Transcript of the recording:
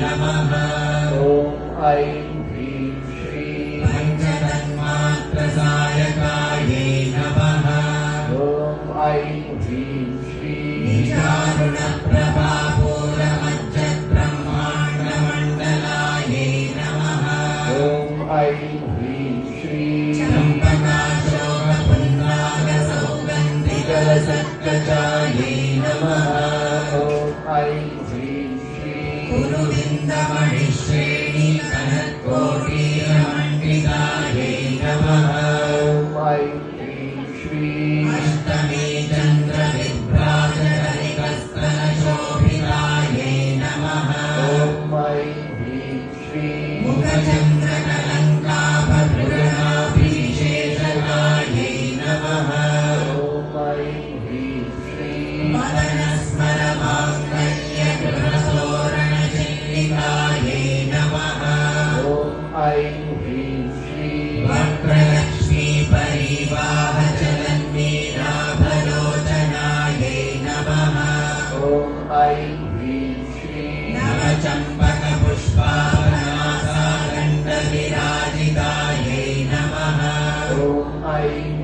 नमः। ॐ ऐं ह्रीं श्रीं पञ्चतन्मात्रसायकायै नमः। ॐ ऐं ह्रीं श्रीं निजारुणप्रभापूरमज्जब्रह्माण्डमण्डलायै नमः। ॐ ऐं ह्रीं श्रीं चम्पकाशोकपुण्डाकसौगन्धिकलसत्कचायै नमः। ॐ ऐं ह्रीं श्रीं कुरुविन्दमणिश्रेणीकनत्कोटीरमण्डितायै नमः। ॐ ऐं ह्रीं श्रीं अष्टमे चन्द्रविभ्राजहरिकस्तनशोभितायै नमः। ॐ ऐं ह्रीं श्रीं मुखचन्द्रकलङ्काभभृगणाभिविशेषकायै नमः। ॐ ऐं ह्रीं श्रीं मदनस्मरमाङ्गल्यगृहतोरणशिल्लिकायै नमः। ॐ ऐं ह्रीं श्रीं वक्रलक्ष्मीपरीवाहचलन्मीनाभलोचनायै नमः। ॐ ऐं ह्रीं श्रीं नवचम्पकपुष्पाभनासादण्डविराजितायै नमः। ॐ ऐं